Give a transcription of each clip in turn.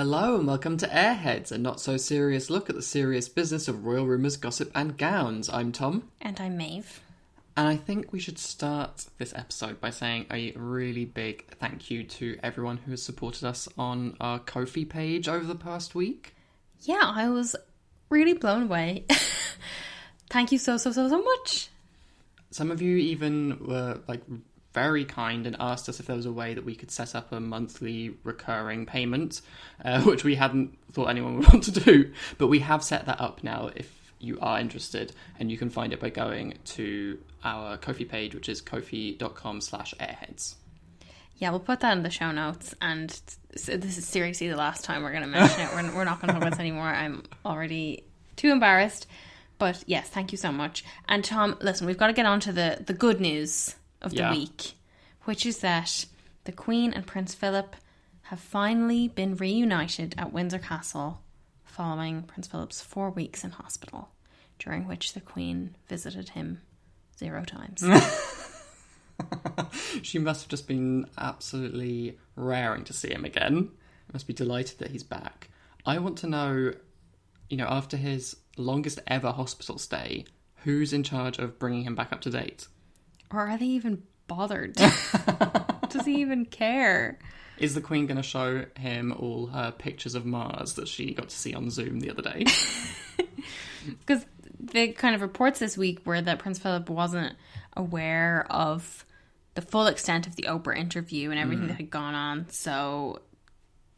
Hello and welcome to Airheads, a not-so-serious look at the serious business of royal rumours, gossip and gowns. I'm Tom. And I'm Maeve. And I think we should start this episode by saying a really big thank you to everyone who has supported us on our Ko-fi page over the past week. Yeah, I was really blown away. Thank you so much. Some of you even were very kind and asked us if there was a way that we could set up a monthly recurring payment, which we hadn't thought anyone would want to do. But we have set that up now if you are interested, and you can find it by going to our Ko-fi page, which is ko-fi.com/airheads. Yeah, we'll put that in the show notes, and so this is seriously the last time we're going to mention it. We're not going to talk about this anymore. I'm already too embarrassed. But yes, thank you so much. And Tom, listen, we've got to get on to the good news of the week, which is that the Queen and Prince Philip have finally been reunited at Windsor Castle following Prince Philip's 4 weeks in hospital, during which the Queen visited him 0 times. She must have just been absolutely raring to see him again. Must be delighted that he's back. I want to know, after his longest ever hospital stay, who's in charge of bringing him back up to date? Or are they even bothered? Does he even care? Is the Queen going to show him all her pictures of Mars that she got to see on Zoom the other day? Because the kind of reports this week were that Prince Philip wasn't aware of the full extent of the Oprah interview and everything that had gone on. So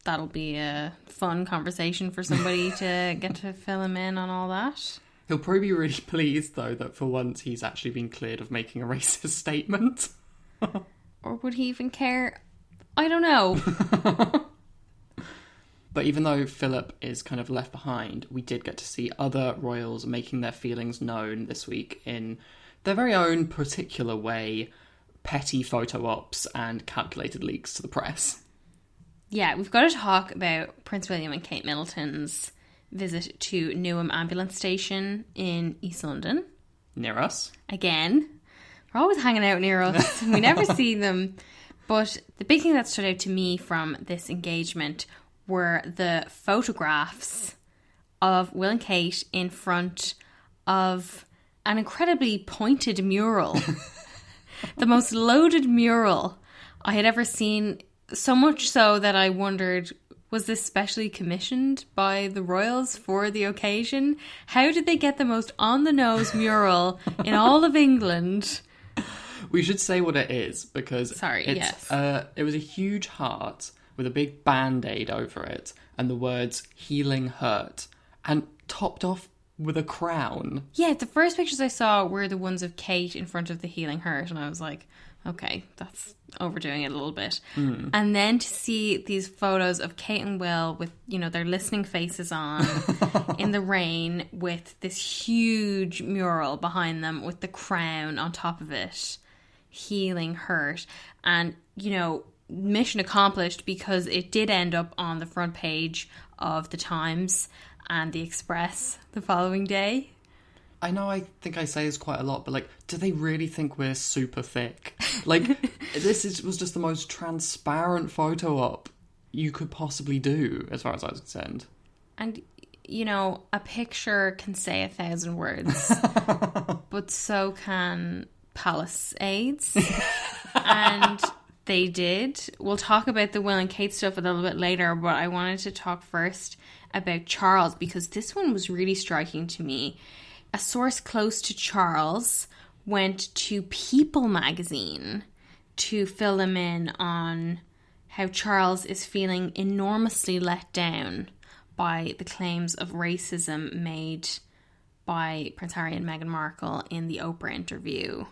that'll be a fun conversation for somebody to get to fill him in on all that. He'll probably be really pleased, though, that for once he's actually been cleared of making a racist statement. Or would he even care? I don't know. But even though Philip is kind of left behind, we did get to see other royals making their feelings known this week in their very own particular way, petty photo ops and calculated leaks to the press. Yeah, we've got to talk about Prince William and Kate Middleton's visit to Newham Ambulance Station in East London. Near us. Again. They're always hanging out near us. We never see them. But the big thing that stood out to me from this engagement were the photographs of Will and Kate in front of an incredibly pointed mural. The most loaded mural I had ever seen, so much so that I wondered, was this specially commissioned by the royals for the occasion? How did they get the most on-the-nose mural in all of England? We should say what it is, because it was a huge heart with a big band-aid over it and the words "healing hurt," and topped off with a crown. Yeah, the first pictures I saw were the ones of Kate in front of the healing hurt, and I was like, okay, that's overdoing it a little bit. And then to see these photos of Kate and Will with, their listening faces on in the rain with this huge mural behind them with the crown on top of it, healing hurt. And, mission accomplished, because it did end up on the front page of the Times and the Express the following day. I know I think I say this quite a lot, but do they really think we're super thick? Was just the most transparent photo op you could possibly do, as far as I was concerned. And, a picture can say 1,000 words, but so can palisades. And they did. We'll talk about the Will and Kate stuff a little bit later, but I wanted to talk first about Charles, because this one was really striking to me. A source close to Charles went to People magazine to fill them in on how Charles is feeling enormously let down by the claims of racism made by Prince Harry and Meghan Markle in the Oprah interview.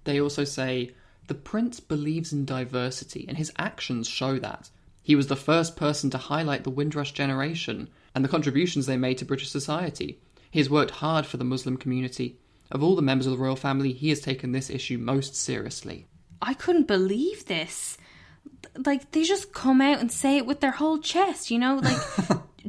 They also say, the prince believes in diversity and his actions show that. He was the first person to highlight the Windrush generation and the contributions they made to British society. He has worked hard for the Muslim community. Of all the members of the royal family, he has taken this issue most seriously. I couldn't believe this. They just come out and say it with their whole chest,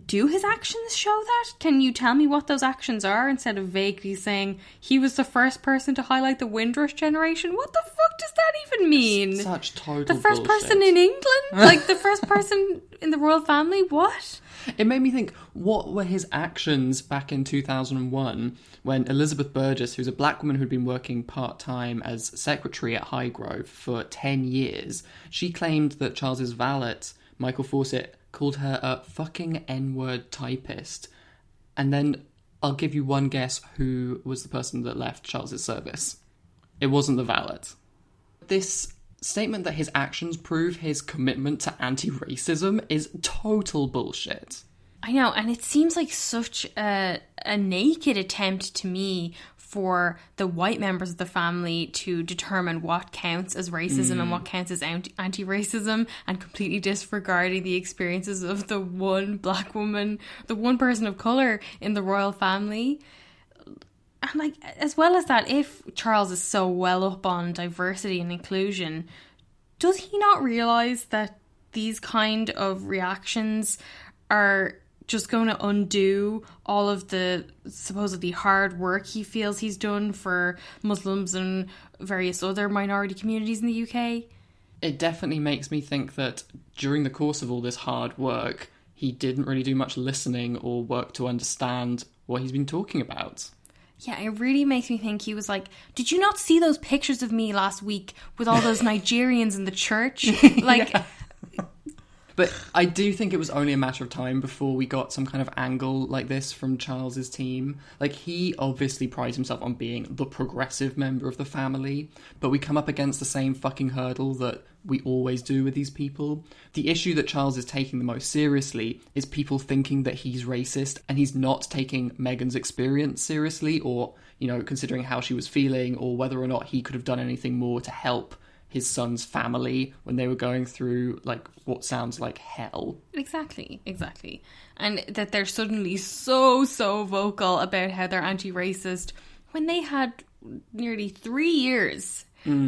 do his actions show that? Can you tell me what those actions are instead of vaguely saying he was the first person to highlight the Windrush generation? What the fuck does that even mean? Such total The first bullshit. person in England? Like the first person in the royal family? What? It made me think, what were his actions back in 2001 when Elizabeth Burgess, who's a black woman who'd been working part-time as secretary at Highgrove for 10 years, she claimed that Charles's valet, Michael Fawcett, called her a fucking N-word typist. And then I'll give you one guess who was the person that left Charles's service. It wasn't the valet. This statement that his actions prove his commitment to anti-racism is total bullshit. I know, and it seems like such a naked attempt to me for the white members of the family to determine what counts as racism and what counts as anti-racism, and completely disregarding the experiences of the one black woman, the one person of colour in the royal family. And like, as well as that, if Charles is so well up on diversity and inclusion, does he not realise that these kind of reactions are just going to undo all of the supposedly hard work he feels he's done for Muslims and various other minority communities in the UK? It definitely makes me think that during the course of all this hard work, he didn't really do much listening or work to understand what he's been talking about. Yeah, it really makes me think he was like, did you not see those pictures of me last week with all those Nigerians in the church? Like, Yeah. But I do think it was only a matter of time before we got some kind of angle like this from Charles's team. Like, he obviously prides himself on being the progressive member of the family, but we come up against the same fucking hurdle that we always do with these people. The issue that Charles is taking the most seriously is people thinking that he's racist, and he's not taking Meghan's experience seriously, or, you know, considering how she was feeling, or whether or not he could have done anything more to help his son's family when they were going through, like, what sounds like hell. Exactly. And that they're suddenly so vocal about how they're anti-racist when they had nearly 3 years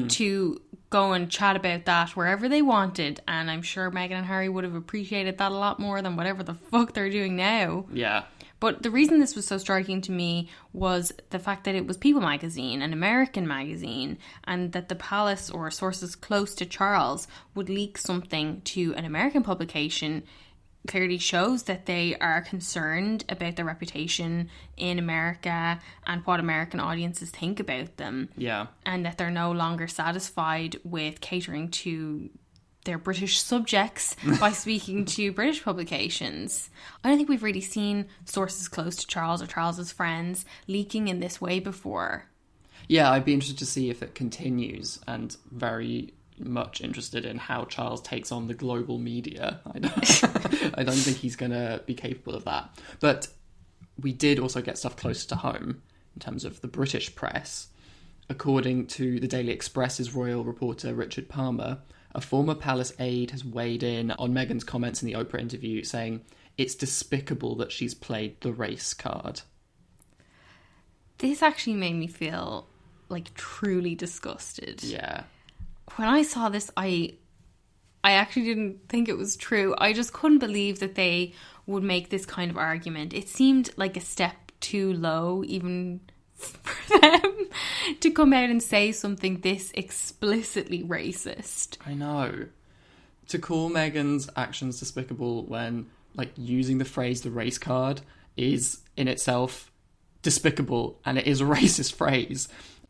to go and chat about that wherever they wanted. And I'm sure Meghan and Harry would have appreciated that a lot more than whatever the fuck they're doing now. Yeah. But the reason this was so striking to me was the fact that it was People magazine, an American magazine, and that the palace or sources close to Charles would leak something to an American publication clearly shows that they are concerned about their reputation in America and what American audiences think about them. Yeah. And that they're no longer satisfied with catering to their British subjects by speaking to British publications. I don't think we've really seen sources close to Charles or Charles's friends leaking in this way before. Yeah, I'd be interested to see if it continues, and very much interested in how Charles takes on the global media. I don't think he's going to be capable of that. But we did also get stuff closer to home in terms of the British press. According to the Daily Express's royal reporter Richard Palmer, a former palace aide has weighed in on Meghan's comments in the Oprah interview, saying it's despicable that she's played the race card. This actually made me feel like truly disgusted. Yeah. When I saw this, I actually didn't think it was true. I just couldn't believe that they would make this kind of argument. It seemed like a step too low, even for them, to come out and say something this explicitly racist. I know. To call Meghan's actions despicable when, like, using the phrase the race card is in itself despicable, and it is a racist phrase.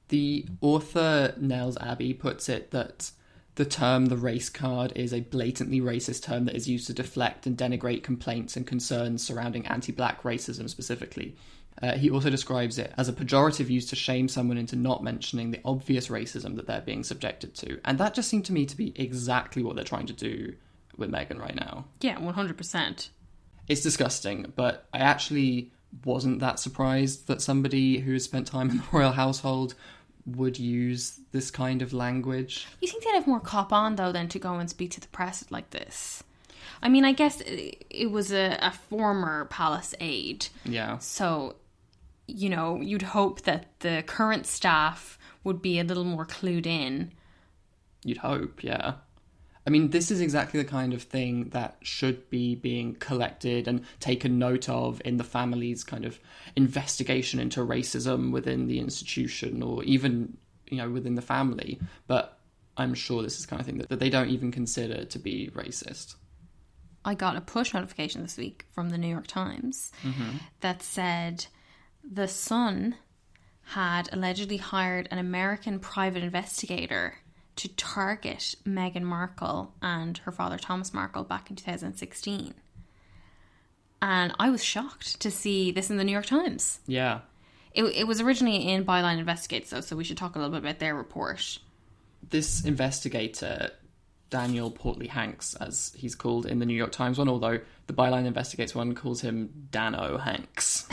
The author Nels Abbey puts it that the term the race card is a blatantly racist term that is used to deflect and denigrate complaints and concerns surrounding anti-black racism specifically. He also describes it as a pejorative used to shame someone into not mentioning the obvious racism that they're being subjected to. And that just seemed to me to be exactly what they're trying to do with Meghan right now. Yeah, 100%. It's disgusting, but I actually wasn't that surprised that somebody who has spent time in the royal household would use this kind of language. You think they'd have more cop on, though, than to go and speak to the press like this? I mean, I guess it was a former palace aide. Yeah. So, you know, you'd hope that the current staff would be a little more clued in. You'd hope, yeah. I mean, this is exactly the kind of thing that should be being collected and taken note of in the family's kind of investigation into racism within the institution, or even, within the family. But I'm sure this is the kind of thing that they don't even consider to be racist. I got a push notification this week from the New York Times that said the Sun had allegedly hired an American private investigator to target Meghan Markle and her father Thomas Markle back in 2016. And I was shocked to see this in the New York Times. Yeah. It was originally in Byline Investigates, though, so we should talk a little bit about their report. This investigator, Daniel Portley-Hanks, as he's called in the New York Times one, although the Byline Investigates one calls him Dano Hanks.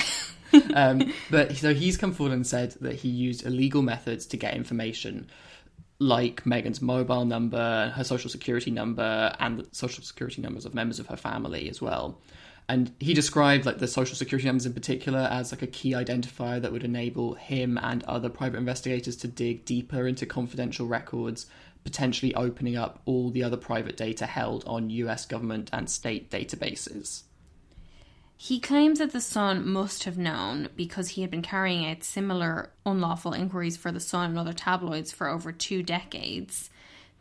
But so he's come forward and said that he used illegal methods to get information, like Meghan's mobile number, her social security number, and the social security numbers of members of her family as well. And he described the social security numbers in particular as a key identifier that would enable him and other private investigators to dig deeper into confidential records, potentially opening up all the other private data held on US government and state databases. He claims that the Sun must have known because he had been carrying out similar unlawful inquiries for the Sun and other tabloids for over 2 decades.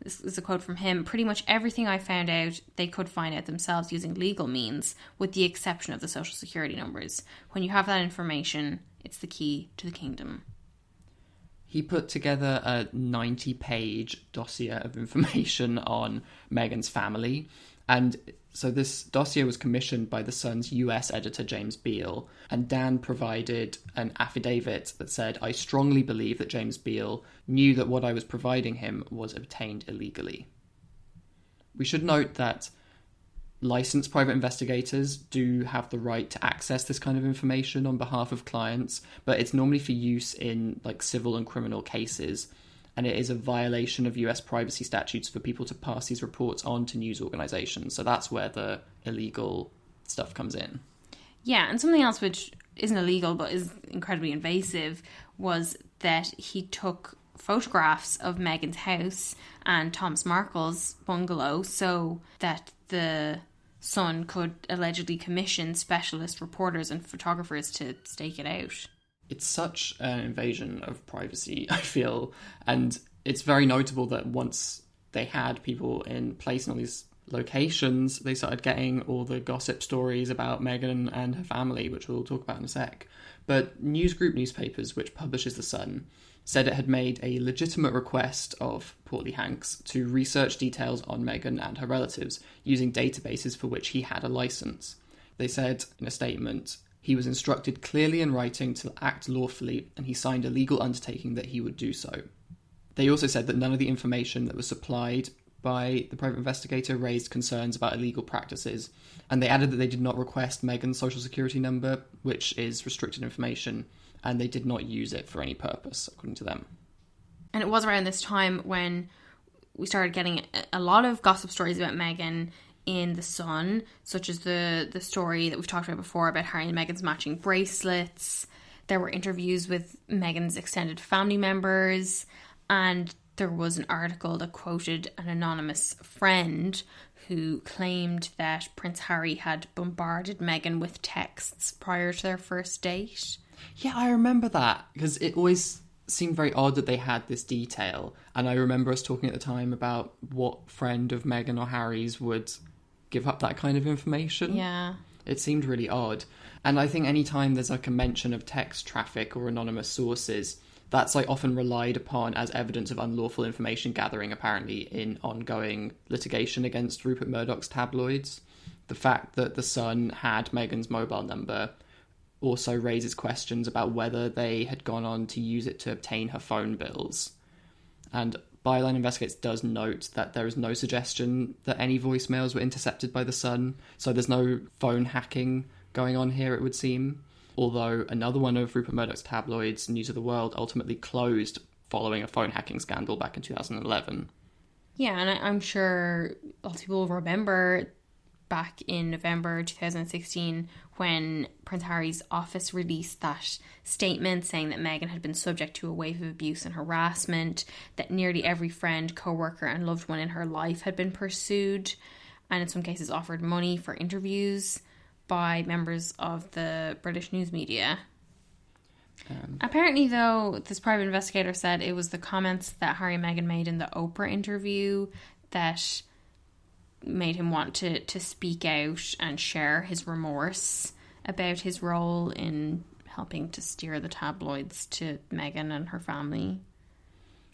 This is a quote from him. "Pretty much everything I found out, they could find out themselves using legal means, with the exception of the social security numbers. When you have that information, it's the key to the kingdom." He put together a 90-page dossier of information on Meghan's family. And so this dossier was commissioned by the Sun's US editor, James Beale. And Dan provided an affidavit that said, "I strongly believe that James Beale knew that what I was providing him was obtained illegally." We should note that licensed private investigators do have the right to access this kind of information on behalf of clients, but it's normally for use in civil and criminal cases. And it is a violation of US privacy statutes for people to pass these reports on to news organisations. So that's where the illegal stuff comes in. Yeah, and something else which isn't illegal but is incredibly invasive was that he took photographs of Meghan's house and Thomas Markle's bungalow so that the Sun could allegedly commission specialist reporters and photographers to stake it out. It's such an invasion of privacy, I feel. And it's very notable that once they had people in place in all these locations, they started getting all the gossip stories about Meghan and her family, which we'll talk about in a sec. But News Group newspapers, which publishes The Sun, said it had made a legitimate request of Portley-Hanks to research details on Meghan and her relatives using databases for which he had a license. They said in a statement, "He was instructed clearly in writing to act lawfully, and he signed a legal undertaking that he would do so." They also said that none of the information that was supplied by the private investigator raised concerns about illegal practices, and they added that they did not request Meghan's social security number, which is restricted information, and they did not use it for any purpose, according to them. And it was around this time when we started getting a lot of gossip stories about Meghan in The Sun, such as the story that we've talked about before about Harry and Meghan's matching bracelets. There were interviews with Meghan's extended family members, and there was an article that quoted an anonymous friend who claimed that Prince Harry had bombarded Meghan with texts prior to their first date. Yeah, I remember that, because it always seemed very odd that they had this detail. And I remember us talking at the time about what friend of Meghan or Harry's would give up that kind of information. Yeah. It seemed really odd. And I think anytime there's a mention of text traffic or anonymous sources, that's often relied upon as evidence of unlawful information gathering, apparently, in ongoing litigation against Rupert Murdoch's tabloids. The fact that The Sun had Meghan's mobile number also raises questions about whether they had gone on to use it to obtain her phone bills. And Byline Investigates does note that there is no suggestion that any voicemails were intercepted by The Sun, so there's no phone hacking going on here, it would seem. Although another one of Rupert Murdoch's tabloids, News of the World, ultimately closed following a phone hacking scandal back in 2011. Yeah, and I'm sure lots of people will remember back in November 2016 when Prince Harry's office released that statement saying that Meghan had been subject to a wave of abuse and harassment, that nearly every friend, co-worker and loved one in her life had been pursued and in some cases offered money for interviews by members of the British news media. Apparently, though, this private investigator said it was the comments that Harry and Meghan made in the Oprah interview that made him want to speak out and share his remorse about his role in helping to steer the tabloids to Meghan and her family.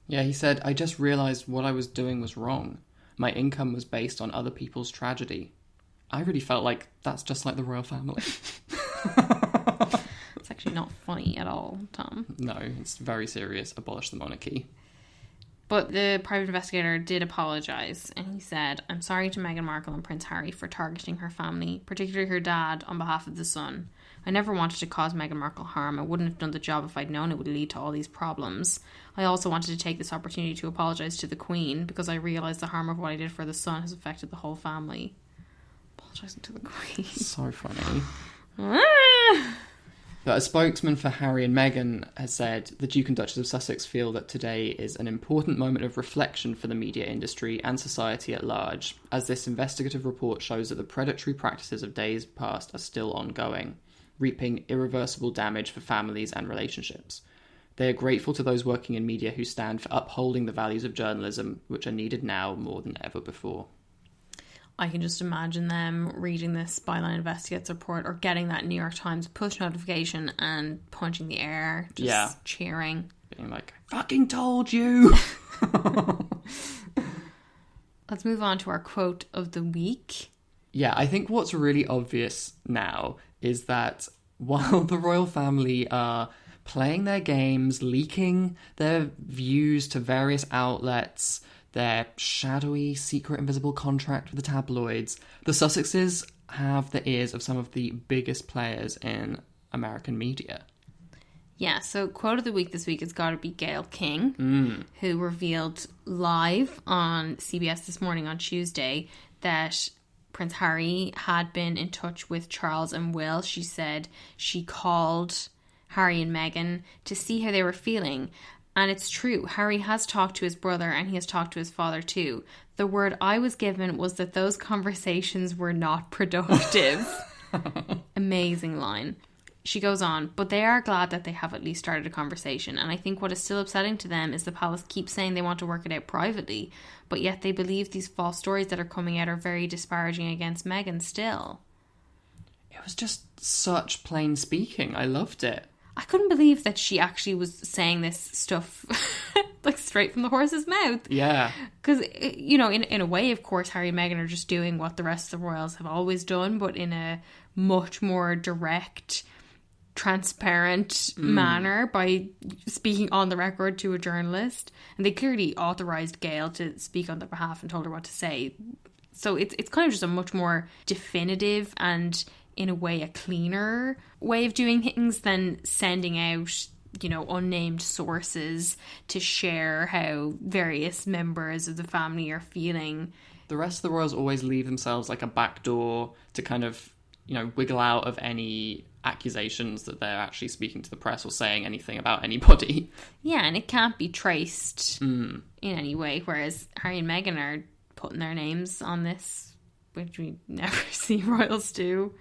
Yeah, he said, "I just realised what I was doing was wrong. My income was based on other people's tragedy." I really felt like that's just like the royal family. It's actually not funny at all, Tom. No, it's very serious. Abolish the monarchy. But the private investigator did apologise, and he said, "I'm sorry to Meghan Markle and Prince Harry for targeting her family, particularly her dad, on behalf of the son. I never wanted to cause Meghan Markle harm. I wouldn't have done the job if I'd known it would lead to all these problems. I also wanted to take this opportunity to apologise to the Queen, because I realised the harm of what I did for the son has affected the whole family." Apologising to the Queen. So funny. But a spokesman for Harry and Meghan has said, "The Duke and Duchess of Sussex feel that today is an important moment of reflection for the media industry and society at large, as this investigative report shows that the predatory practices of days past are still ongoing, reaping irreversible damage for families and relationships. They are grateful to those working in media who stand for upholding the values of journalism, which are needed now more than ever before." I can just imagine them reading this Byline Investigates report or getting that New York Times push notification and punching the air, just cheering. Being like, "I fucking told you!" Let's move on to our quote of the week. Yeah, I think what's really obvious now is that while the royal family are playing their games, leaking their views to various outlets, their shadowy, secret, invisible contract with the tabloids, the Sussexes have the ears of some of the biggest players in American media. Yeah, so quote of the week this week has got to be Gayle King, who revealed live on CBS This Morning on Tuesday that Prince Harry had been in touch with Charles and Will. She said she called Harry and Meghan to see how they were feeling. And it's true, Harry has talked to his brother and he has talked to his father too. The word I was given was that those conversations were not productive. Amazing line. She goes on, but they are glad that they have at least started a conversation. And I think what is still upsetting to them is the palace keeps saying they want to work it out privately, but yet they believe these false stories that are coming out are very disparaging against Meghan still. It was just such plain speaking. I loved it. I couldn't believe that she actually was saying this stuff like straight from the horse's mouth. Yeah. Because, you know, in a way, of course, Harry and Meghan are just doing what the rest of the royals have always done, but in a much more direct, transparent manner by speaking on the record to a journalist. And they clearly authorised Gayle to speak on their behalf and told her what to say. So it's kind of just a much more definitive and, in a way, a cleaner way of doing things than sending out, you know, unnamed sources to share how various members of the family are feeling. The rest of the royals always leave themselves like a back door to kind of, you know, wiggle out of any accusations that they're actually speaking to the press or saying anything about anybody. Yeah, and it can't be traced in any way, whereas Harry and Meghan are putting their names on this, which we never see royals do.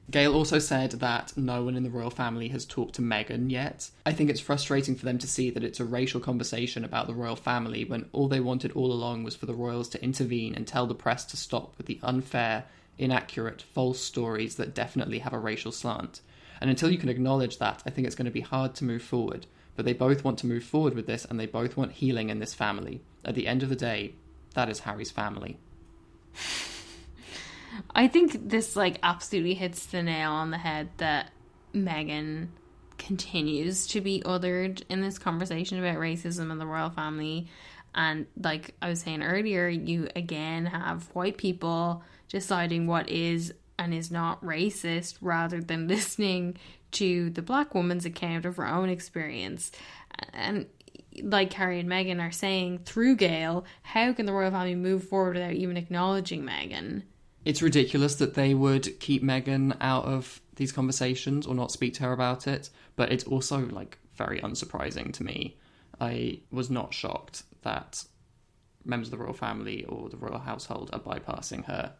Gayle also said that no one in the royal family has talked to Meghan yet. I think it's frustrating for them to see that it's a racial conversation about the royal family when all they wanted all along was for the royals to intervene and tell the press to stop with the unfair, inaccurate, false stories that definitely have a racial slant. And until you can acknowledge that, I think it's going to be hard to move forward. But they both want to move forward with this and they both want healing in this family. At the end of the day, that is Harry's family. I think this like absolutely hits the nail on the head that Meghan continues to be othered in this conversation about racism in the royal family. And like I was saying earlier, you again have white people deciding what is and is not racist rather than listening to the black woman's account of her own experience. And like Harry and Meghan are saying through Gayle, how can the royal family move forward without even acknowledging Meghan? It's ridiculous that they would keep Meghan out of these conversations or not speak to her about it, but it's also, like, very unsurprising to me. I was not shocked that members of the royal family or the royal household are bypassing her.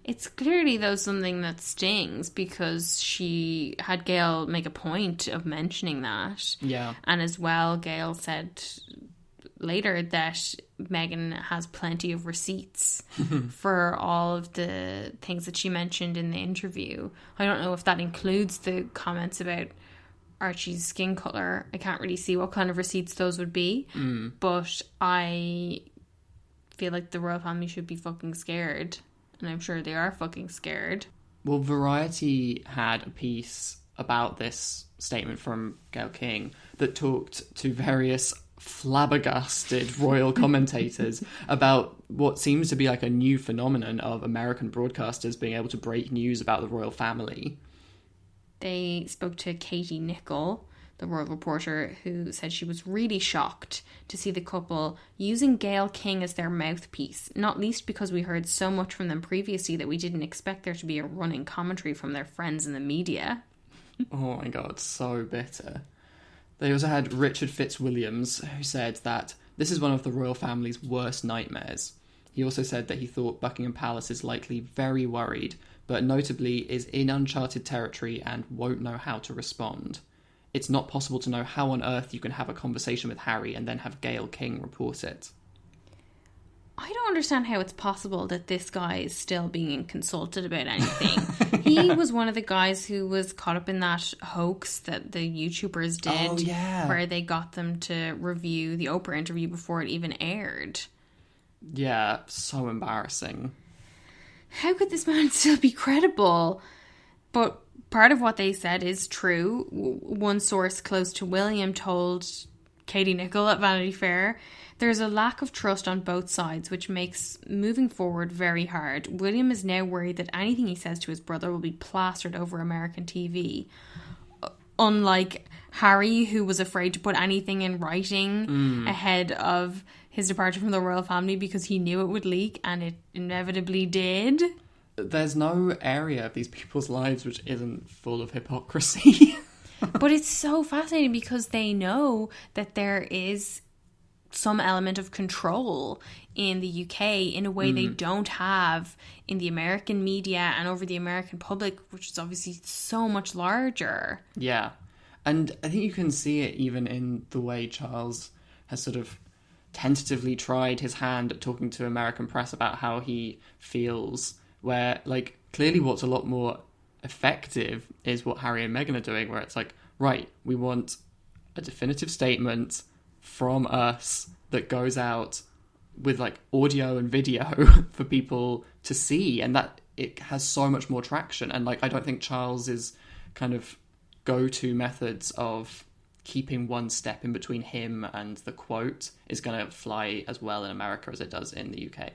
It's clearly, though, something that stings because she had Gayle make a point of mentioning that. Yeah. And as well, Gayle said later that Meghan has plenty of receipts for all of the things that she mentioned in the interview. I don't know if that includes the comments about Archie's skin colour. I can't really see what kind of receipts those would be. But I feel like the royal family should be fucking scared. And I'm sure they are fucking scared. Well, Variety had a piece about this statement from Gayle King that talked to various flabbergasted royal commentators about what seems to be like a new phenomenon of American broadcasters being able to break news about the royal family. They spoke to Katie Nicholl, the royal reporter, who said she was really shocked to see the couple using Gayle King as their mouthpiece, not least because we heard so much from them previously that we didn't expect there to be a running commentary from their friends in the media. Oh my god, so bitter. They also had Richard Fitzwilliams, who said that this is one of the royal family's worst nightmares. He also said that he thought Buckingham Palace is likely very worried, but notably is in uncharted territory and won't know how to respond. It's not possible to know how on earth you can have a conversation with Harry and then have Gayle King report it. I don't understand how it's possible that this guy is still being consulted about anything. He was one of the guys who was caught up in that hoax that the YouTubers did. Oh, yeah. Where they got them to review the Oprah interview before it even aired. Yeah, so embarrassing. How could this man still be credible? But part of what they said is true. One source close to William told Katie Nicholl at Vanity Fair, there's a lack of trust on both sides, which makes moving forward very hard. William is now worried that anything he says to his brother will be plastered over American TV. Unlike Harry, who was afraid to put anything in writing ahead of his departure from the royal family because he knew it would leak, and it inevitably did. There's no area of these people's lives which isn't full of hypocrisy. But it's so fascinating because they know that there is some element of control in the UK in a way they don't have in the American media and over the American public, which is obviously so much larger. Yeah. And I think you can see it even in the way Charles has sort of tentatively tried his hand at talking to American press about how he feels, where, like, clearly what's a lot more effective is what Harry and Meghan are doing, where it's like, right, we want a definitive statement from us that goes out with, like, audio and video for people to see, and that it has so much more traction. And, like, I don't think Charles's kind of go-to methods of keeping one step in between him and the quote is going to fly as well in America as it does in the UK.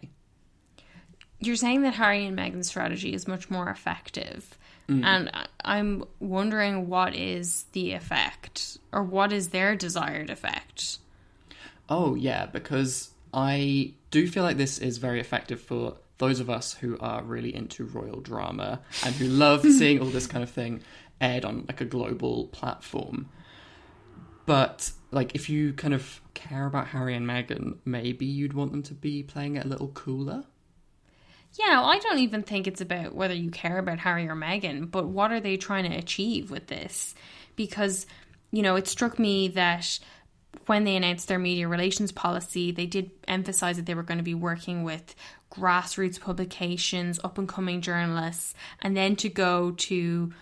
You're saying that Harry and Meghan's strategy is much more effective. And I'm wondering what is the effect, or what is their desired effect? Oh, yeah, because I do feel like this is very effective for those of us who are really into royal drama and who love seeing all this kind of thing aired on, like, a global platform. But, like, if you kind of care about Harry and Meghan, maybe you'd want them to be playing it a little cooler. Yeah, I don't even think it's about whether you care about Harry or Meghan, but what are they trying to achieve with this? Because, you know, it struck me that when they announced their media relations policy, they did emphasise that they were going to be working with grassroots publications, up-and-coming journalists, and then to go to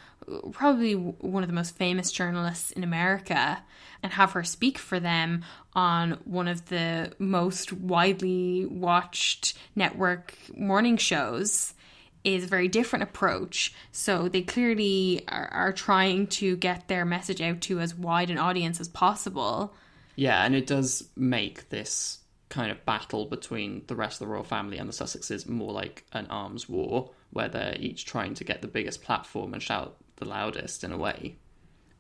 probably one of the most famous journalists in America and have her speak for them on one of the most widely watched network morning shows is a very different approach. So they clearly are trying to get their message out to as wide an audience as possible. Yeah, and it does make this kind of battle between the rest of the royal family and the Sussexes more like an arms war, where they're each trying to get the biggest platform and shout the loudest in a way.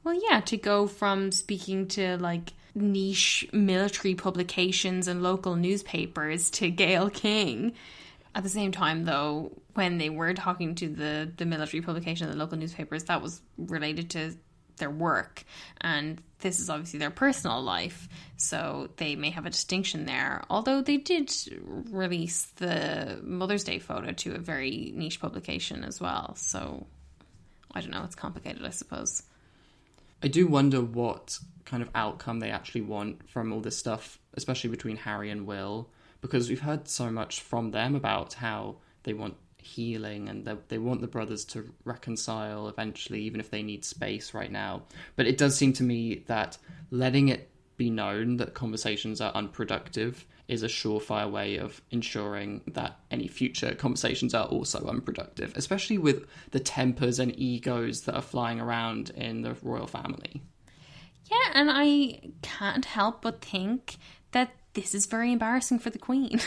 Well, yeah, to go from speaking to, like, niche military publications and local newspapers to Gayle King. At the same time, though, when they were talking to the military publication, the local newspapers, that was related to their work. And this is obviously their personal life. So they may have a distinction there. Although they did release the Mother's Day photo to a very niche publication as well. So I don't know. It's complicated, I suppose. I do wonder what kind of outcome they actually want from all this stuff, especially between Harry and Will. Because we've heard so much from them about how they want healing and they want the brothers to reconcile eventually, even if they need space right now. But it does seem to me that letting it be known that conversations are unproductive is a surefire way of ensuring that any future conversations are also unproductive, especially with the tempers and egos that are flying around in the royal family. Yeah, and I can't help but think that this is very embarrassing for the Queen.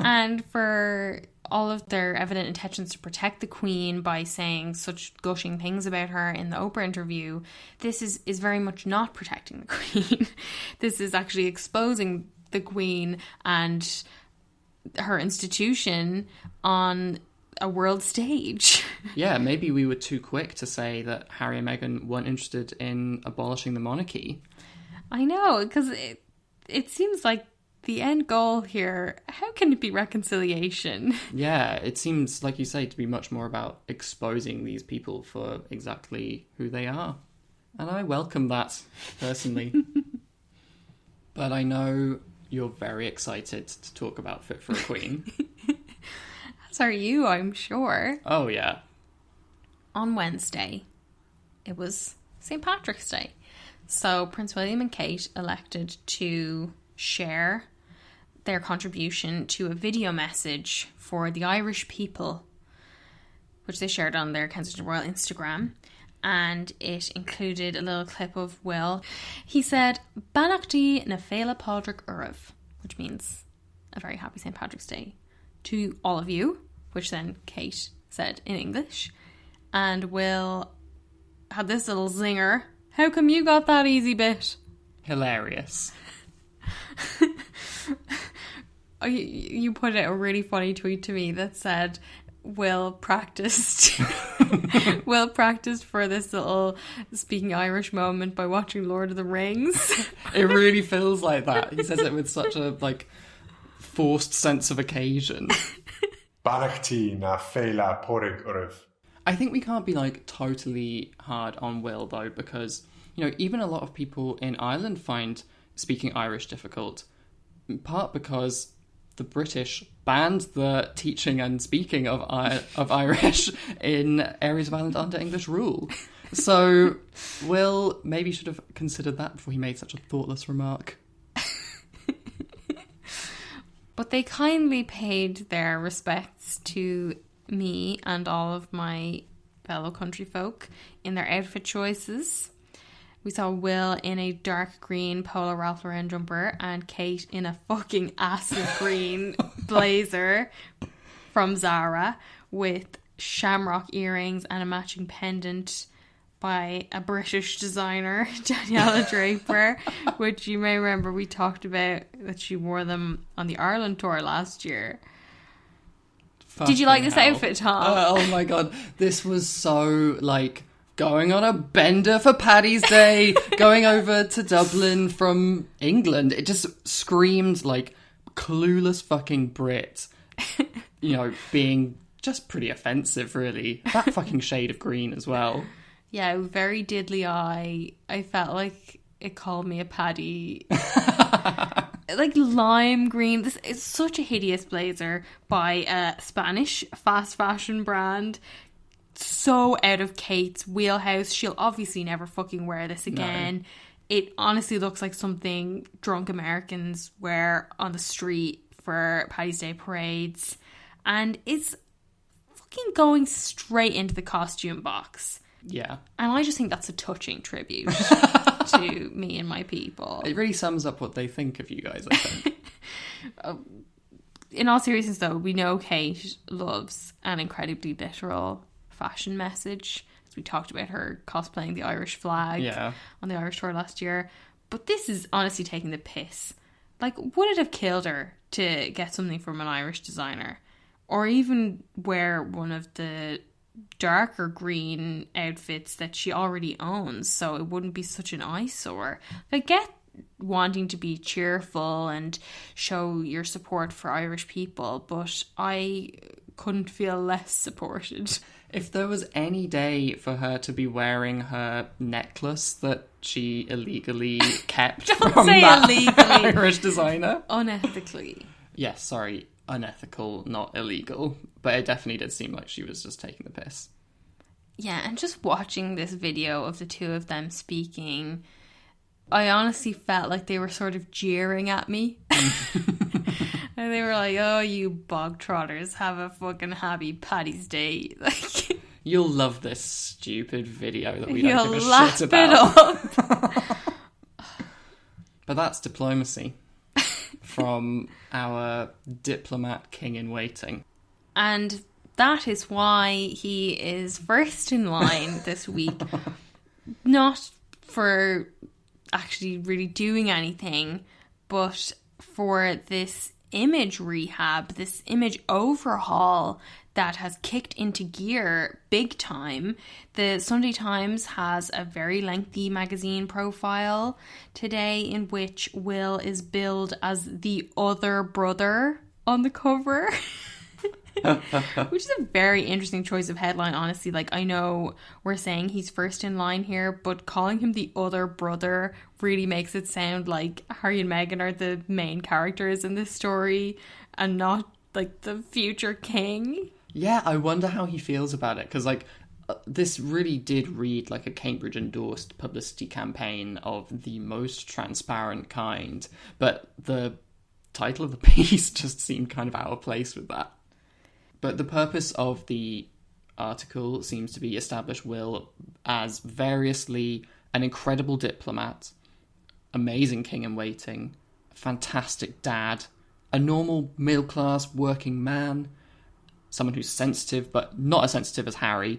And for all of their evident intentions to protect the Queen by saying such gushing things about her in the Oprah interview, this is very much not protecting the Queen. This is actually exposing the Queen and her institution on a world stage. Yeah, maybe we were too quick to say that Harry and Meghan weren't interested in abolishing the monarchy. I know, because it seems like the end goal here, how can it be reconciliation? Yeah, it seems, like you say, to be much more about exposing these people for exactly who they are. And I welcome that, personally. But I know you're very excited to talk about Fit for a Queen. As are you, I'm sure. Oh, yeah. On Wednesday, it was St. Patrick's Day. So Prince William and Kate elected to share their contribution to a video message for the Irish people, which they shared on their Kensington Royal Instagram. And it included a little clip of Will. He said, Beannachtaí na féile Pádraig oraibh, which means a very happy St. Patrick's Day to all of you, which then Kate said in English. And Will had this little zinger. How come you got that easy bit? Hilarious. You put out a really funny tweet to me that said, Will practiced for this little speaking Irish moment by watching Lord of the Rings. It really feels like that. He says it with such a forced sense of occasion. Beannachtaí na féile Pádraig oraibh. I think we can't be totally hard on Will though, because even a lot of people in Ireland find speaking Irish difficult, in part because the British banned the teaching and speaking of Irish in areas of Ireland under English rule. So Will maybe should have considered that before he made such a thoughtless remark. But they kindly paid their respects to me and all of my fellow country folk in their outfit choices. We saw Will in a dark green Polo Ralph Lauren jumper and Kate in a fucking acid green blazer from Zara with shamrock earrings and a matching pendant by a British designer, Daniela Draper, which you may remember we talked about that she wore them on the Ireland tour last year. Did you like this outfit, Tom? Oh my god, this was so going on a bender for Paddy's Day, going over to Dublin from England. It just screamed clueless fucking Brit, being just pretty offensive, really. That fucking shade of green as well. Yeah, very diddly eye. I felt like it called me a paddy. Lime green. This is such a hideous blazer by a Spanish fast fashion brand. So out of Kate's wheelhouse. She'll obviously never fucking wear this again. No. It honestly looks like something drunk Americans wear on the street for Paddy's Day parades. And it's fucking going straight into the costume box. Yeah. And I just think that's a touching tribute to me and my people. It really sums up what they think of you guys, I think. In all seriousness, though, we know Kate loves an incredibly literal fashion message. As we talked about her cosplaying the Irish flag on the Irish tour last year. But this is honestly taking the piss. Would it have killed her to get something from an Irish designer? or even wear one of the darker green outfits that she already owns, so it wouldn't be such an eyesore. I get wanting to be cheerful and show your support for Irish people, but I couldn't feel less supported. If there was any day for her to be wearing her necklace that she illegally kept from that illegally. Irish designer. Unethically. Yes, sorry, unethical, not illegal. But it definitely did seem like she was just taking the piss. Yeah, and just watching this video of the two of them speaking, I honestly felt like they were sort of jeering at me. And they were like, oh, you bog trotters, have a fucking happy Paddy's Day. Like, you'll love this stupid video that we don't give a lap shit about. it up. But that's diplomacy from our diplomat king in waiting. And that is why he is first in line this week. Not for actually really doing anything, but for this image rehab, this image overhaul that has kicked into gear big time. The Sunday Times has a very lengthy magazine profile today in which Will is billed as the other brother on the cover. Which is a very interesting choice of headline, honestly. Like, I know we're saying he's first in line here, but calling him the other brother really makes it sound like Harry and Meghan are the main characters in this story and not like the future king. Yeah, I wonder how he feels about it, because like this really did read like a Cambridge endorsed publicity campaign of the most transparent kind, but the title of the piece just seemed kind of out of place with that. But the purpose of the article seems to be establish Will as variously an incredible diplomat, amazing king in waiting, fantastic dad, a normal middle-class working man, someone who's sensitive but not as sensitive as Harry,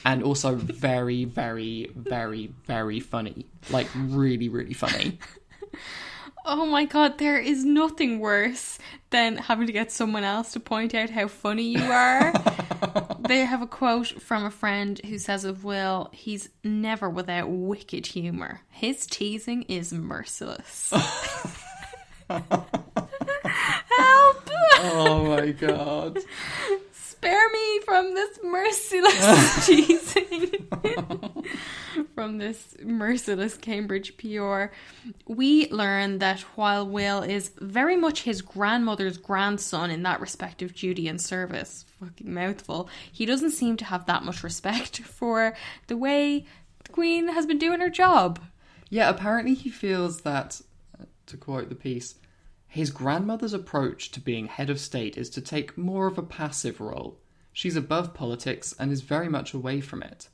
and also very, very, very, very funny. Like, really, really funny. Oh my god, there is nothing worse than having to get someone else to point out how funny you are. They have a quote from a friend who says of Will, he's never without wicked humour. His teasing is merciless. Help! Oh my god. Spare me from this merciless teasing. From this merciless Cambridge PR. We learn that while Will is very much his grandmother's grandson in that respect of duty and service, fucking mouthful, he doesn't seem to have that much respect for the way the Queen has been doing her job. Yeah, apparently he feels that, to quote the piece, his grandmother's approach to being head of state is to take more of a passive role. She's above politics and is very much away from it.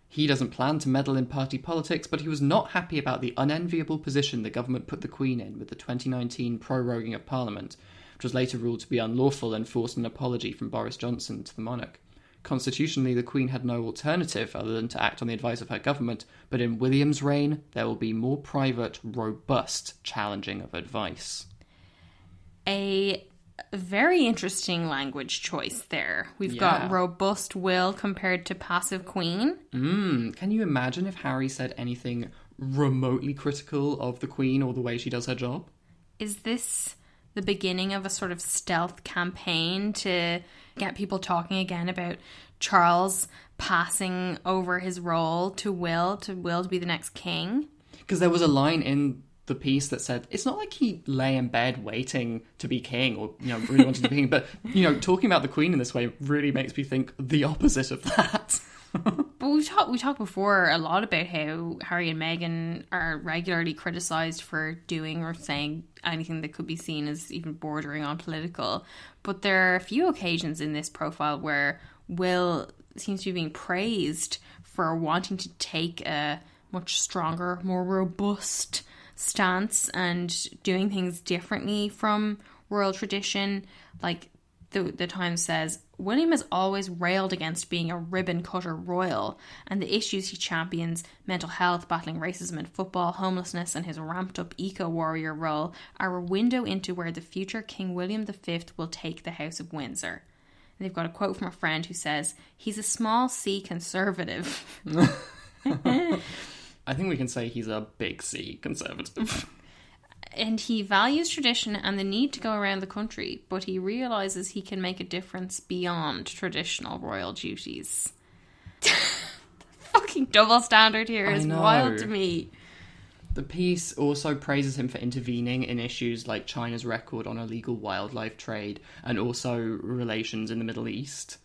He doesn't plan to meddle in party politics, but he was not happy about the unenviable position the government put the Queen in with the 2019 proroguing of Parliament, which was later ruled to be unlawful and forced an apology from Boris Johnson to the monarch. Constitutionally, the Queen had no alternative other than to act on the advice of her government, but in William's reign, there will be more private, robust challenging of advice. A very interesting language choice there. We've got robust Will compared to passive Queen. Can you imagine if Harry said anything remotely critical of the Queen or the way she does her job? Is this the beginning of a sort of stealth campaign to get people talking again about Charles passing over his role to Will to be the next king? Because there was a line in the piece that said it's not like he lay in bed waiting to be king or, you know, really wanted to be king, but, you know, talking about the Queen in this way really makes me think the opposite of that. But we talked before a lot about how Harry and Meghan are regularly criticised for doing or saying anything that could be seen as even bordering on political. But there are a few occasions in this profile where Will seems to be being praised for wanting to take a much stronger, more robust stance and doing things differently from royal tradition. Like the Times says, William has always railed against being a ribbon cutter royal, and the issues he champions, mental health, battling racism in football, homelessness, and his ramped up eco-warrior role, are a window into where the future King William V will take the House of Windsor. And they've got a quote from a friend who says, "He's a small C conservative." I think we can say he's a big C conservative. And he values tradition and the need to go around the country, but he realises he can make a difference beyond traditional royal duties. Fucking double standard here is wild to me. The piece also praises him for intervening in issues like China's record on illegal wildlife trade and also relations in the Middle East.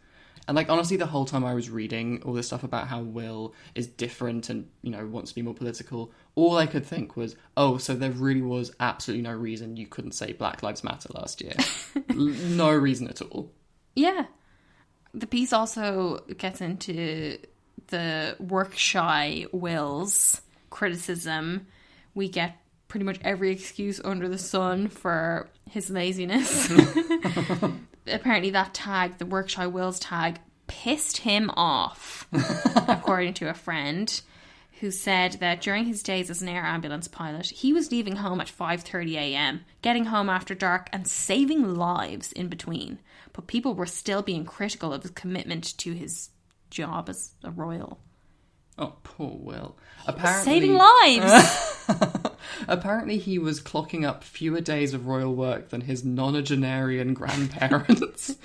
And, like, honestly, the whole time I was reading all this stuff about how Will is different and, you know, wants to be more political, all I could think was, oh, so there really was absolutely no reason you couldn't say Black Lives Matter last year. No reason at all. Yeah. The piece also gets into the work-shy Will's criticism. We get pretty much every excuse under the sun for his laziness. Apparently that tag, the work-shy Will's tag, pissed him off, according to a friend who said that during his days as an air ambulance pilot, he was leaving home at 5:30 a.m, getting home after dark and saving lives in between. But people were still being critical of his commitment to his job as a royal. Oh, poor Will. Saving lives! Apparently he was clocking up fewer days of royal work than his nonagenarian grandparents.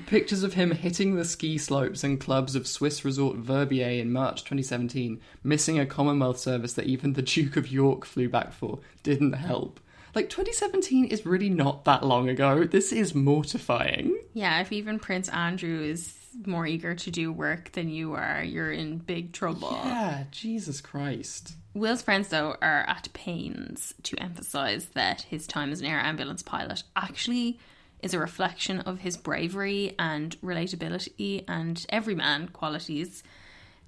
Pictures of him hitting the ski slopes and clubs of Swiss resort Verbier in March 2017, missing a Commonwealth service that even the Duke of York flew back for, didn't help. Like, 2017 is really not that long ago. This is mortifying. Yeah, if even Prince Andrew is more eager to do work than you are, you're in big trouble. Yeah, Jesus Christ. Will's friends, though, are at pains to emphasise that his time as an air ambulance pilot actually is a reflection of his bravery and relatability and everyman qualities,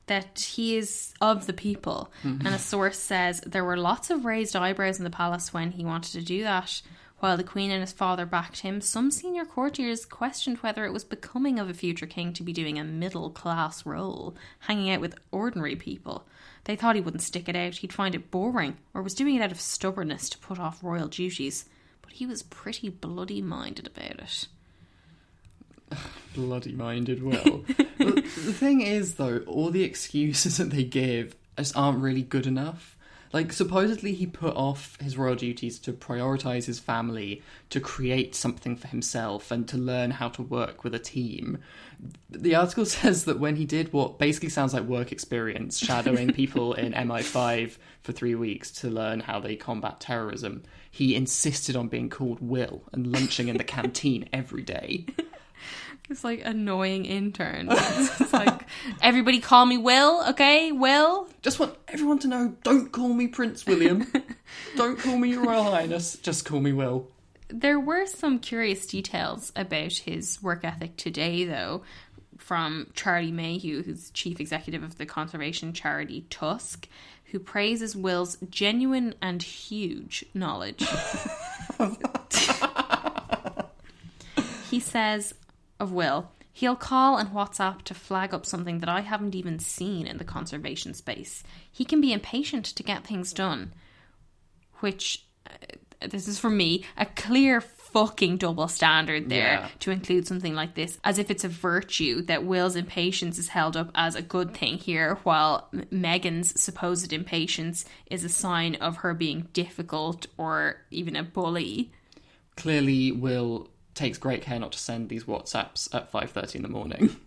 that he is of the people. Mm-hmm. And a source says there were lots of raised eyebrows in the palace when he wanted to do that. While the Queen and his father backed him, some senior courtiers questioned whether it was becoming of a future king to be doing a middle-class role, hanging out with ordinary people. They thought he wouldn't stick it out, he'd find it boring, or was doing it out of stubbornness to put off royal duties. But he was pretty bloody-minded about it. Bloody-minded, Will. The thing is, though, all the excuses that they give just aren't really good enough. Like, supposedly he put off his royal duties to prioritise his family, to create something for himself, and to learn how to work with a team. The article says that when he did what basically sounds like work experience, shadowing people in MI5 for 3 weeks to learn how they combat terrorism, he insisted on being called Will and lunching in the canteen every day. It's like annoying intern. It's like, everybody call me Will, okay? Will? Just want everyone to know, don't call me Prince William. Don't call me Your Royal Highness. Just call me Will. There were some curious details about his work ethic today, though, from Charlie Mayhew, who's chief executive of the conservation charity Tusk, who praises Will's genuine and huge knowledge. He says of Will, he'll call and WhatsApp to flag up something that I haven't even seen in the conservation space. He can be impatient to get things done, which, this is for me, a clear fucking double standard there to include something like this, as if it's a virtue that Will's impatience is held up as a good thing here, while Meghan's supposed impatience is a sign of her being difficult or even a bully. Clearly, Will takes great care not to send these WhatsApps at 5:30 in the morning.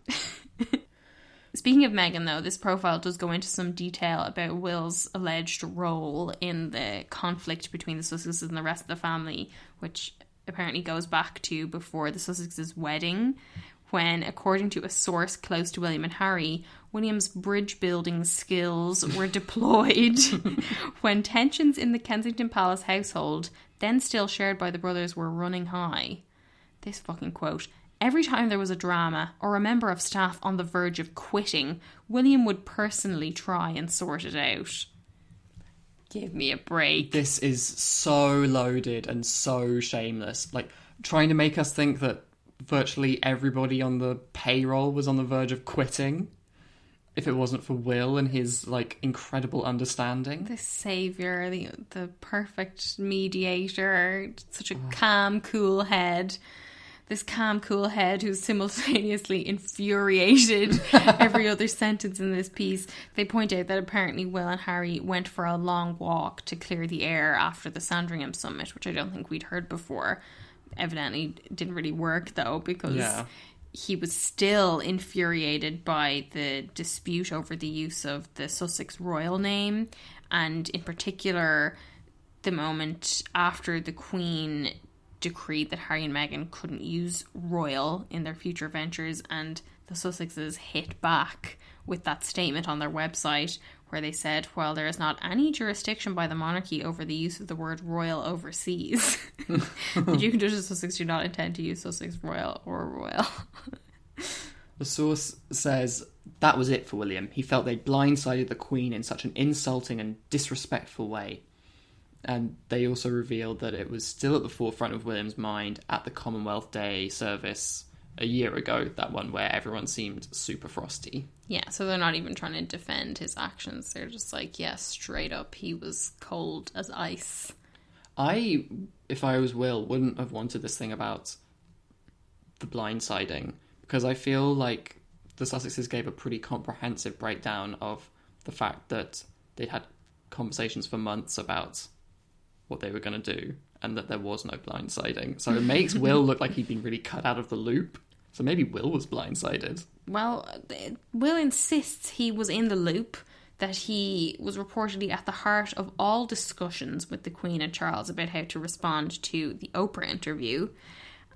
Speaking of Meghan, though, this profile does go into some detail about Will's alleged role in the conflict between the Sussexes and the rest of the family, which apparently goes back to before the Sussexes' wedding, when, according to a source close to William and Harry, William's bridge building skills were deployed when tensions in the Kensington Palace household, then still shared by the brothers, were running high. This fucking quote. Every time there was a drama or a member of staff on the verge of quitting, William would personally try and sort it out. Give me a break. This is so loaded and so shameless. Like, trying to make us think that virtually everybody on the payroll was on the verge of quitting if it wasn't for Will and his, like, incredible understanding. The saviour, the perfect mediator, such a calm, cool head. this calm, cool head who's simultaneously infuriated every other sentence in this piece. They point out that apparently Will and Harry went for a long walk to clear the air after the Sandringham summit, which I don't think we'd heard before. Evidently didn't really work though, because he was still infuriated by the dispute over the use of the Sussex royal name, and in particular the moment after the Queen decreed that Harry and Meghan couldn't use royal in their future ventures, and the Sussexes hit back with that statement on their website where they said, while there is not any jurisdiction by the monarchy over the use of the word royal overseas, the Duke and Duchess of Sussex do not intend to use Sussex royal or royal. The source says that was it for William. He felt they blindsided the Queen in such an insulting and disrespectful way. And they also revealed that it was still at the forefront of William's mind at the Commonwealth Day service a year ago, that one where everyone seemed super frosty. Yeah, so they're not even trying to defend his actions. They're just like, yeah, straight up, he was cold as ice. I, if I was Will, wouldn't have wanted this thing about the blindsiding, because I feel like the Sussexes gave a pretty comprehensive breakdown of the fact that they'd had conversations for months about what they were going to do, and that there was no blindsiding. So it makes Will look like he'd been really cut out of the loop. So maybe Will was blindsided. Well, Will insists he was in the loop, that he was reportedly at the heart of all discussions with the Queen and Charles about how to respond to the Oprah interview.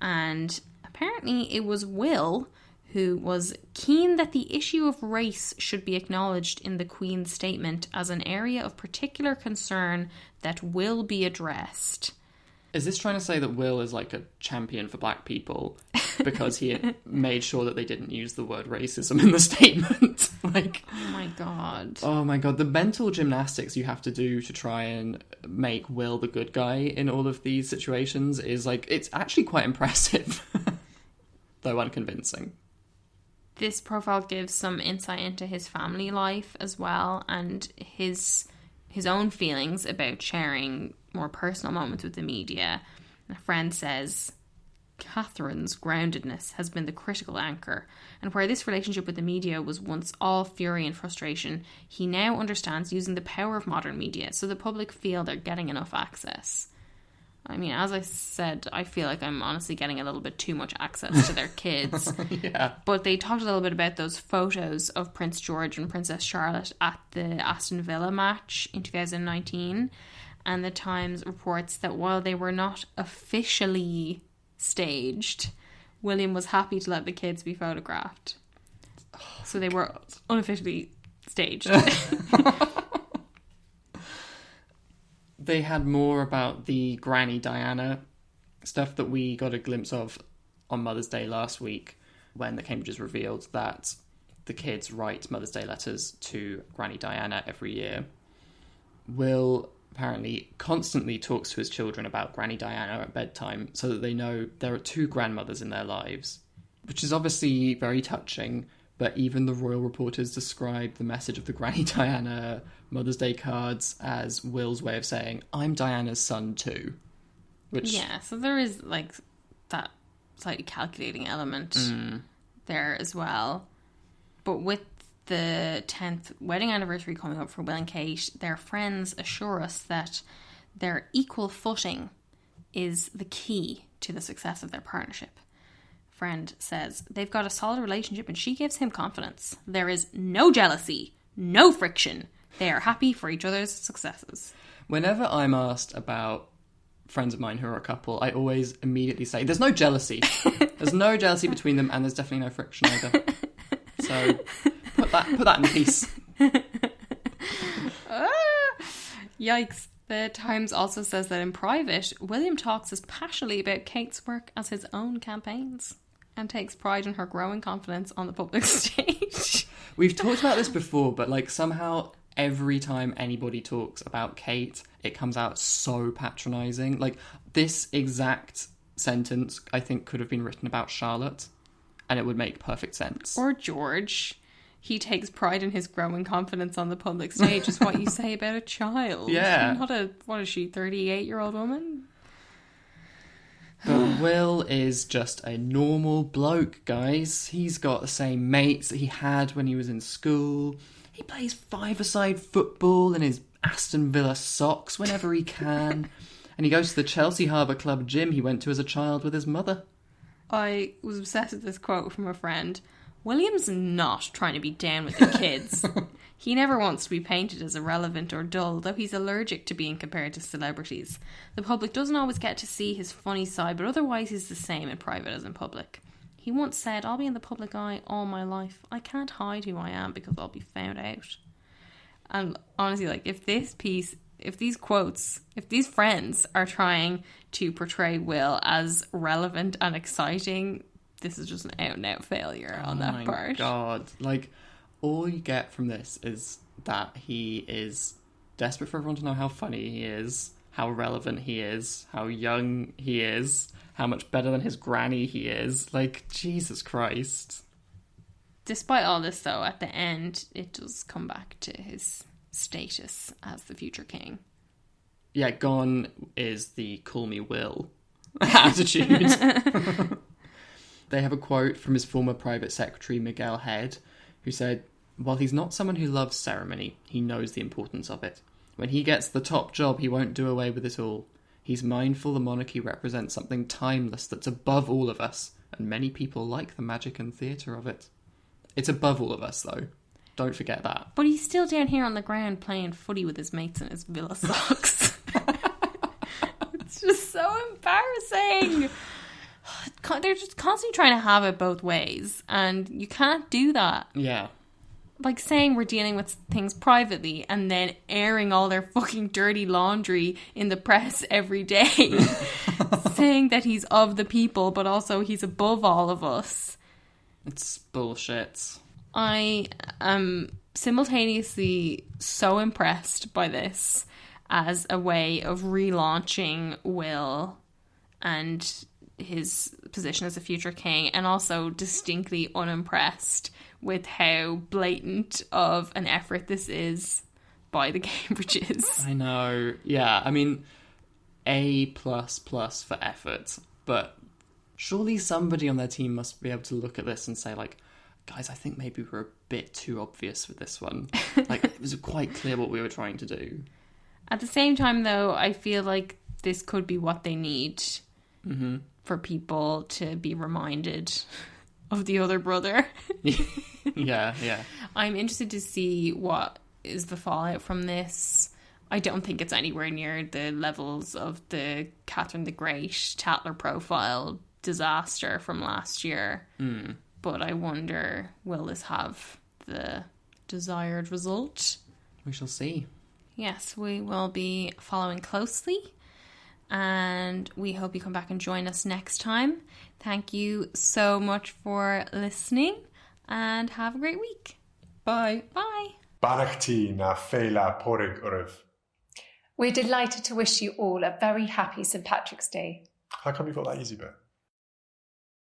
And apparently it was Will who was keen that the issue of race should be acknowledged in the Queen's statement as an area of particular concern that will be addressed. Is this trying to say that Will is like a champion for black people because he had made sure that they didn't use the word racism in the statement? Like, oh my god. Oh my god, the mental gymnastics you have to do to try and make Will the good guy in all of these situations is like, it's actually quite impressive, though unconvincing. This profile gives some insight into his family life as well, and his own feelings about sharing more personal moments with the media. A friend says, Catherine's groundedness has been the critical anchor, and where this relationship with the media was once all fury and frustration, he now understands using the power of modern media so the public feel they're getting enough access. I mean, as I said, I feel like I'm honestly getting a little bit too much access to their kids. Yeah. But they talked a little bit about those photos of Prince George and Princess Charlotte at the Aston Villa match in 2019. And the Times reports that while they were not officially staged, William was happy to let the kids be photographed. So they were unofficially staged. They had more about the Granny Diana stuff that we got a glimpse of on Mother's Day last week, when the Cambridges revealed that the kids write Mother's Day letters to Granny Diana every year. Will apparently constantly talks to his children about Granny Diana at bedtime so that they know there are two grandmothers in their lives, which is obviously very touching. But even the royal reporters describe the message of the Granny Diana Mother's Day cards as Will's way of saying, I'm Diana's son too. Which, yeah, so there is like that slightly calculating element there as well. But with the 10th wedding anniversary coming up for Will and Kate, their friends assure us that their equal footing is the key to the success of their partnership. Friend says they've got a solid relationship and she gives him confidence. There is no jealousy, no friction. They are happy for each other's successes. Whenever I'm asked about friends of mine who are a couple, I always immediately say, there's no jealousy. There's no jealousy between them, and there's definitely no friction either. So put that in the piece. Yikes. The Times also says that in private, William talks as passionately about Kate's work as his own campaigns, and takes pride in her growing confidence on the public stage. We've talked about this before, but like somehow every time anybody talks about Kate, it comes out so patronising. Like this exact sentence, I think, could have been written about Charlotte, and it would make perfect sense. Or George. He takes pride in his growing confidence on the public stage, is what you say about a child. Yeah. Not a, what is she, 38-year-old woman? But Will is just a normal bloke, guys. He's got the same mates that he had when he was in school. He plays five-a-side football in his Aston Villa socks whenever he can. And he goes to the Chelsea Harbour Club gym he went to as a child with his mother. I was obsessed with this quote from a friend. William's not trying to be down with the kids. He never wants to be painted as irrelevant or dull, though he's allergic to being compared to celebrities. The public doesn't always get to see his funny side, but otherwise he's the same in private as in public. He once said, "I'll be in the public eye all my life. I can't hide who I am because I'll be found out." And honestly, like, if these friends are trying to portray Will as relevant and exciting, this is just an out-and-out failure on that part. Oh my God. Like, all you get from this is that he is desperate for everyone to know how funny he is, how relevant he is, how young he is, how much better than his granny he is. Like, Jesus Christ. Despite all this, though, at the end, it does come back to his status as the future king. Yeah, gone is the call me Will attitude. They have a quote from his former private secretary, Miguel Head, who said, "While he's not someone who loves ceremony, he knows the importance of it. When he gets the top job, he won't do away with it all. He's mindful the monarchy represents something timeless that's above all of us, and many people like the magic and theatre of it." It's above all of us, though. Don't forget that. But he's still down here on the ground playing footy with his mates in his Villa socks. It's just so embarrassing. They're just constantly trying to have it both ways, and you can't do that. Yeah. Like saying we're dealing with things privately and then airing all their fucking dirty laundry in the press every day. Saying that he's of the people, but also he's above all of us. It's bullshit. I am simultaneously so impressed by this as a way of relaunching Will and his position as a future king, and also distinctly unimpressed with how blatant of an effort this is by the Cambridges. I know. Yeah, I mean, A++ for effort, but surely somebody on their team must be able to look at this and say, like, guys, I think maybe we're a bit too obvious with this one. Like, it was quite clear what we were trying to do. At the same time, though, I feel like this could be what they need for people to be reminded of the other brother. Yeah. I'm interested to see what is the fallout from this. I don't think it's anywhere near the levels of the Catherine the Great Tatler profile disaster from last year. But I wonder, will this have the desired result? We shall see. Yes, we will be following closely, and we hope you come back and join us next time. Thank you so much for listening, and have a great week. Bye. Bye. Beannachtaí na féile Pádraig oraibh. We're delighted to wish you all a very happy St. Patrick's Day. How come you got that easy bit?